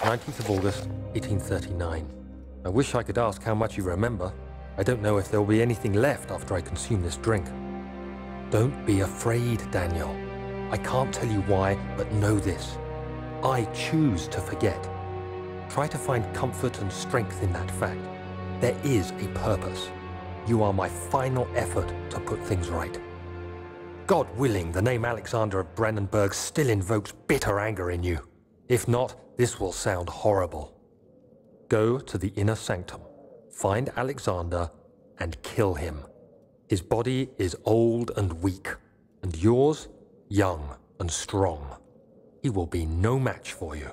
19th of August, 1839. I wish I could ask how much you remember. I don't know if there will be anything left after I consume this drink. Don't be afraid, Daniel. I can't tell you why, but know this. I choose to forget. Try to find comfort and strength in that fact. There is a purpose. You are my final effort to put things right. God willing, the name Alexander of Brandenburg still invokes bitter anger in you. If not, this will sound horrible. Go to the inner sanctum, find Alexander, and kill him. His body is old and weak, and yours, young and strong. He will be no match for you.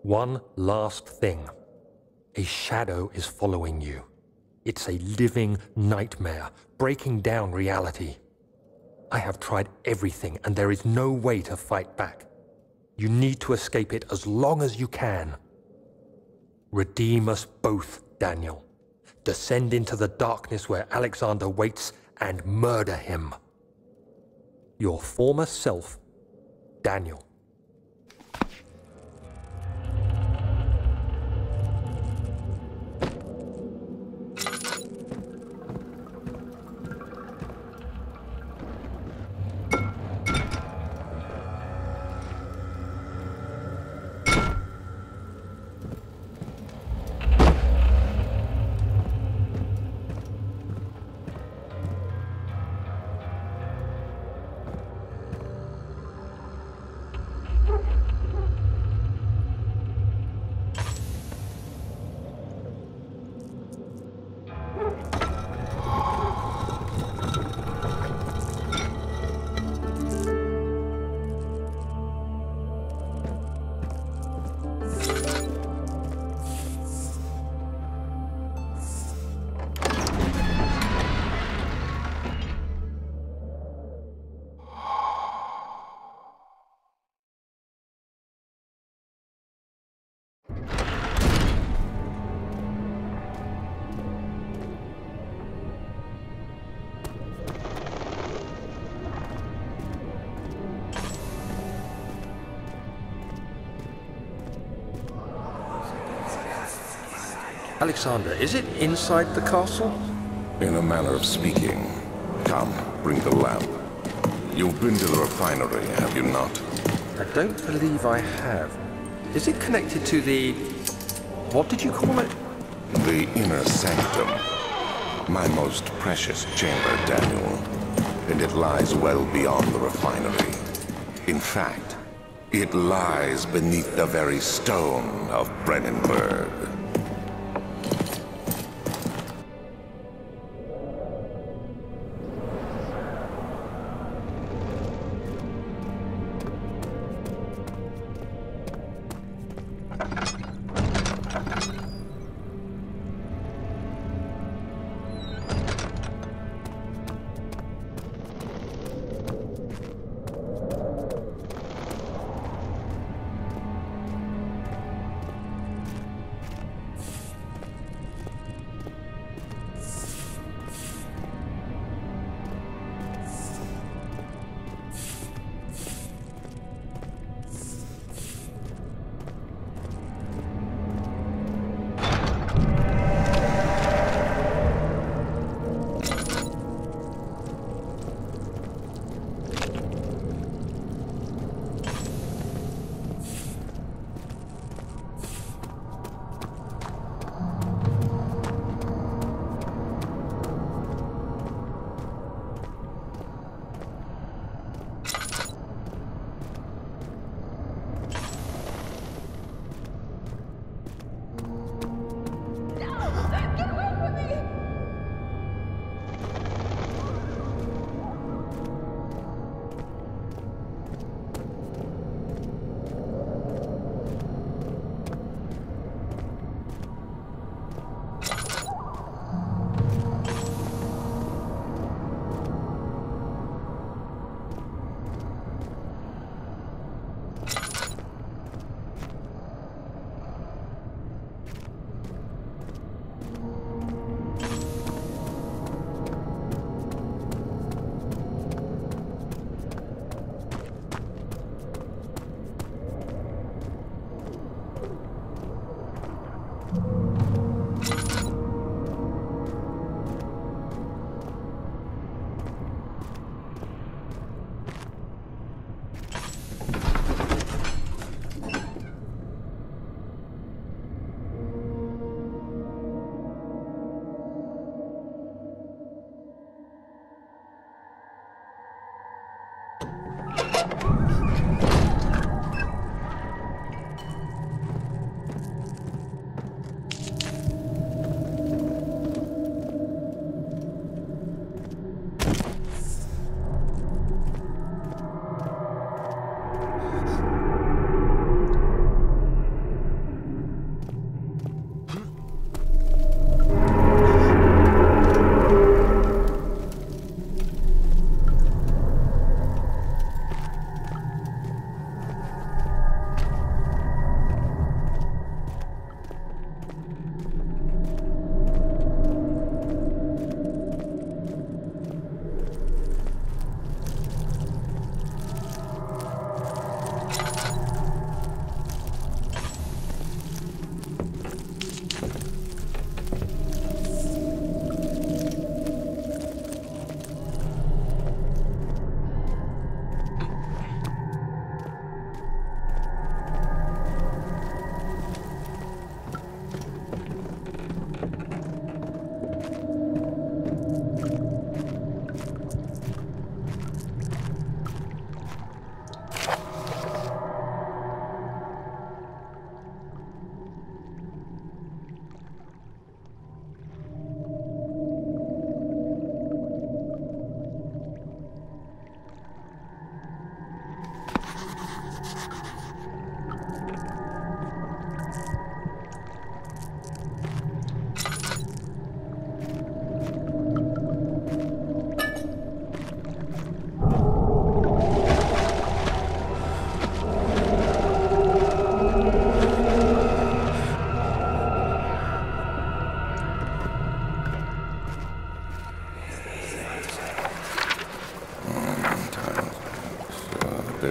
One last thing. A shadow is following you. It's a living nightmare, breaking down reality. I have tried everything, and there is no way to fight back. You need to escape it as long as you can. Redeem us both, Daniel. Descend into the darkness where Alexander waits and murder him. Your former self, Daniel. Alexander, is it inside the castle? In a manner of speaking. Come, bring the lamp. You've been to the refinery, have you not? I don't believe I have. Is it connected to the... what did you call it? The inner sanctum. My most precious chamber, Daniel. And it lies well beyond the refinery. In fact, it lies beneath the very stone of Brandenburg.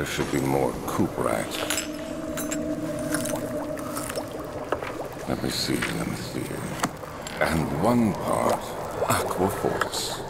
There should be more coop rats. Let me see. And one part aqua force.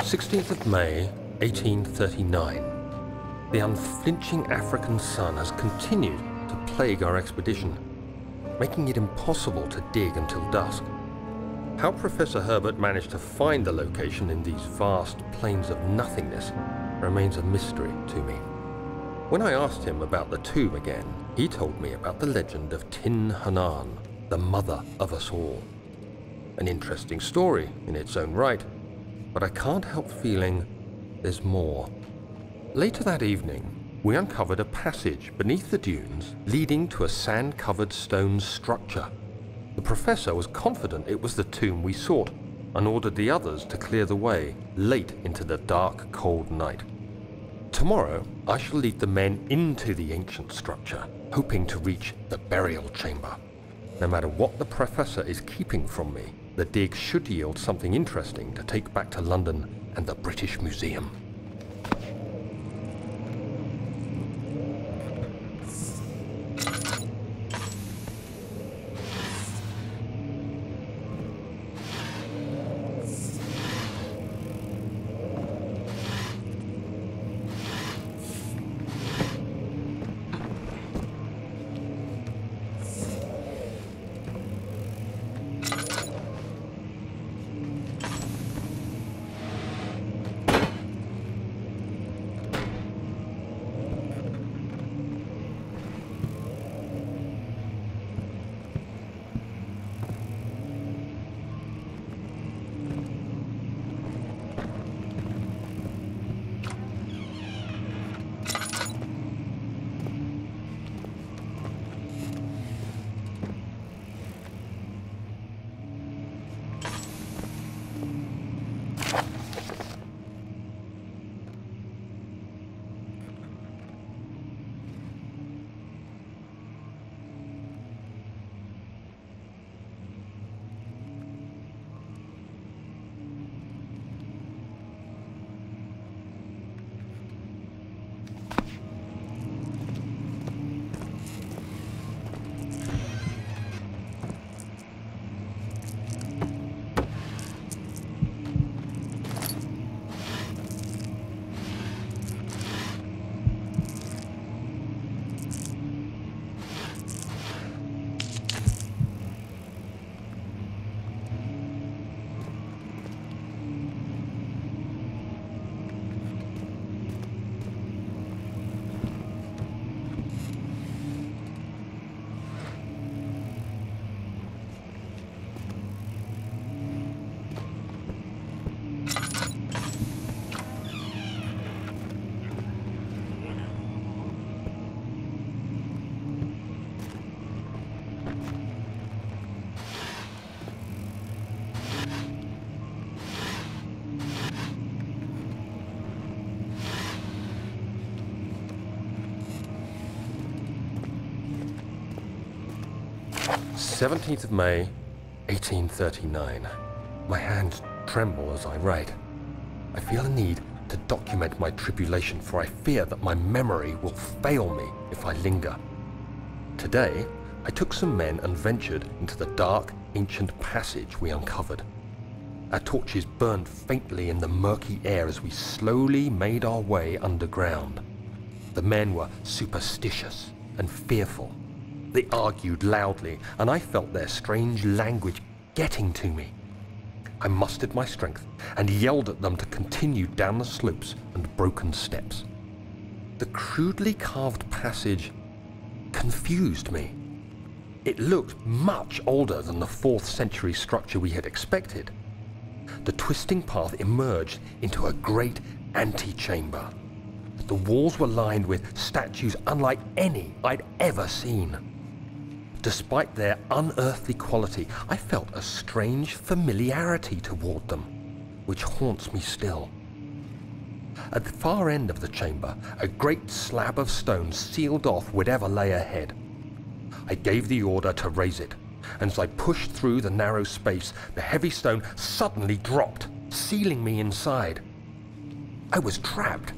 16th of May, 1839. The unflinching African sun has continued to plague our expedition, making it impossible to dig until dusk. How Professor Herbert managed to find the location in these vast plains of nothingness remains a mystery to me. When I asked him about the tomb again, he told me about the legend of Tin Hanan, the mother of us all. An interesting story in its own right, but I can't help feeling there's more. Later that evening, we uncovered a passage beneath the dunes leading to a sand-covered stone structure. The professor was confident it was the tomb we sought and ordered the others to clear the way late into the dark, cold night. Tomorrow, I shall lead the men into the ancient structure, hoping to reach the burial chamber. No matter what the professor is keeping from me, the dig should yield something interesting to take back to London and the British Museum. "17th of May, 1839. My hands tremble as I write. I feel a need to document my tribulation, for I fear that my memory will fail me if I linger. Today, I took some men and ventured into the dark, ancient passage we uncovered. Our torches burned faintly in the murky air as we slowly made our way underground. The men were superstitious and fearful. They argued loudly, and I felt their strange language getting to me. I mustered my strength and yelled at them to continue down the slopes and broken steps. The crudely carved passage confused me. It looked much older than the 4th century structure we had expected. The twisting path emerged into a great antechamber. The walls were lined with statues unlike any I'd ever seen. Despite their unearthly quality, I felt a strange familiarity toward them, which haunts me still. At the far end of the chamber, a great slab of stone sealed off whatever lay ahead. I gave the order to raise it, and as I pushed through the narrow space, the heavy stone suddenly dropped, sealing me inside. I was trapped.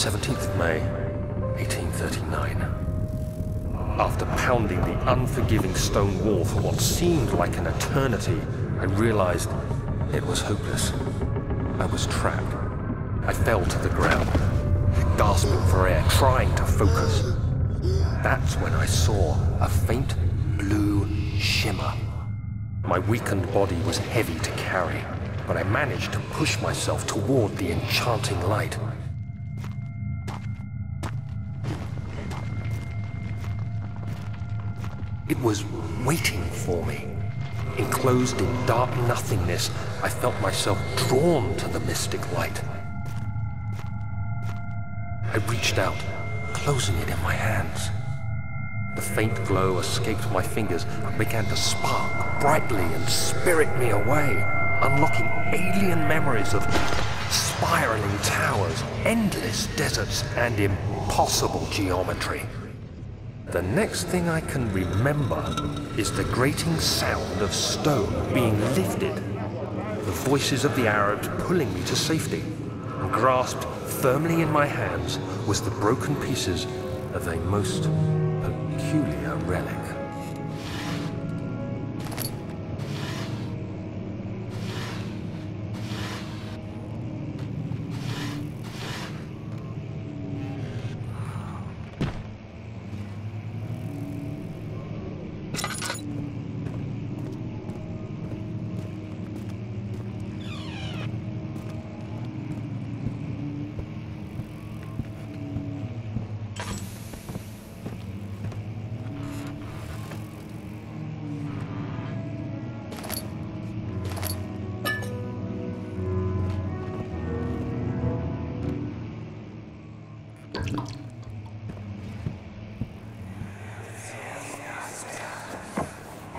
17th of May, 1839. After pounding the unforgiving stone wall for what seemed like an eternity, I realized it was hopeless. I was trapped. I fell to the ground, gasping for air, trying to focus. That's when I saw a faint blue shimmer. My weakened body was heavy to carry, but I managed to push myself toward the enchanting light. It was waiting for me. Enclosed in dark nothingness, I felt myself drawn to the mystic light. I reached out, closing it in my hands. The faint glow escaped my fingers and began to spark brightly and spirit me away, unlocking alien memories of spiraling towers, endless deserts, and impossible geometry. The next thing I can remember is the grating sound of stone being lifted, the voices of the Arabs pulling me to safety, and grasped firmly in my hands was the broken pieces of a most peculiar relic.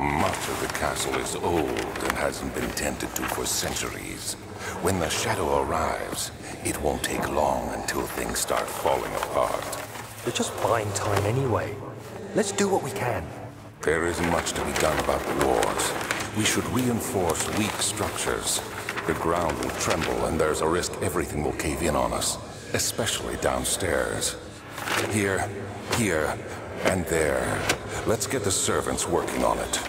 Much of the castle is old and hasn't been tended to for centuries. When the shadow arrives, it won't take long until things start falling apart. We're just buying time anyway. Let's do what we can. There isn't much to be done about the walls. We should reinforce weak structures. The ground will tremble and there's a risk everything will cave in on us, especially downstairs. Here, and there. Let's get the servants working on it.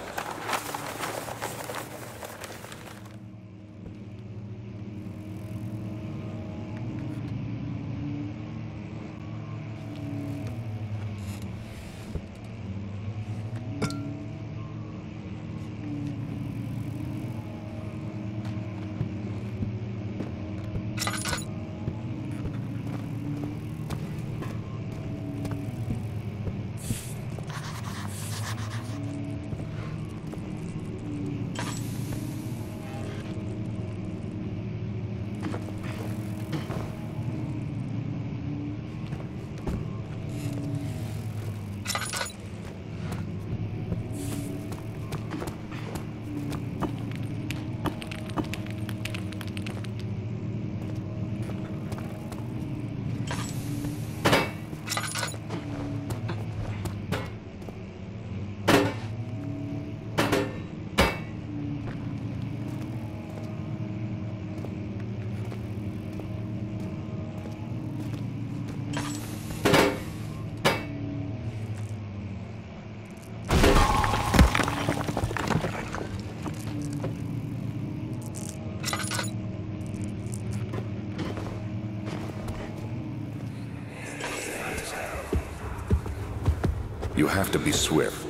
You have to be swift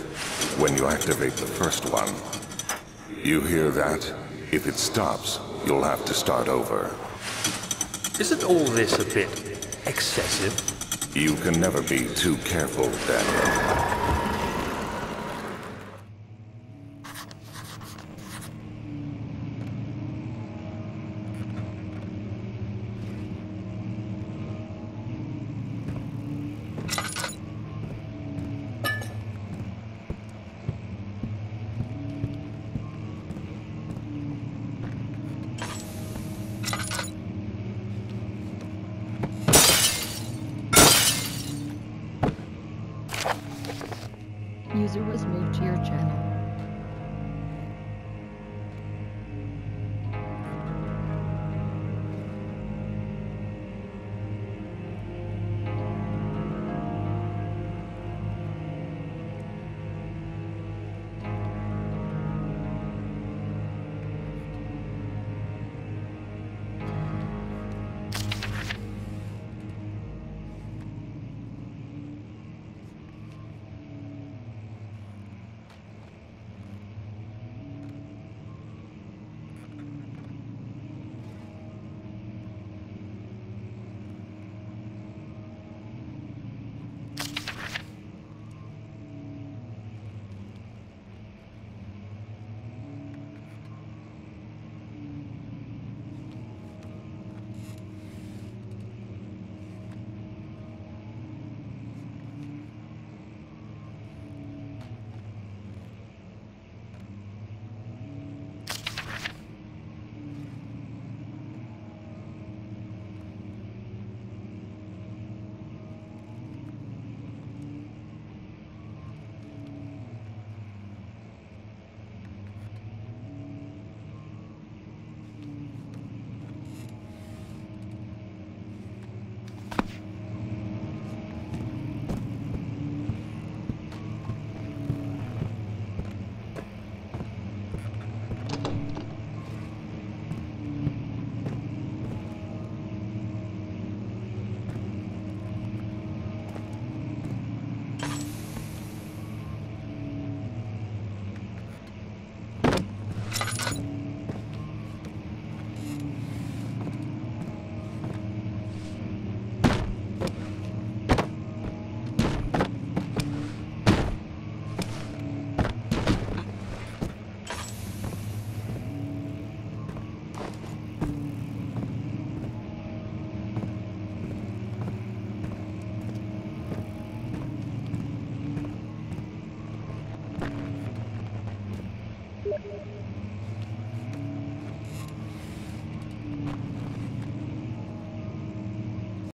when you activate the first one. You hear that? If it stops, you'll have to start over. Isn't all this a bit excessive? You can never be too careful, Daniel. User was moved to your channel.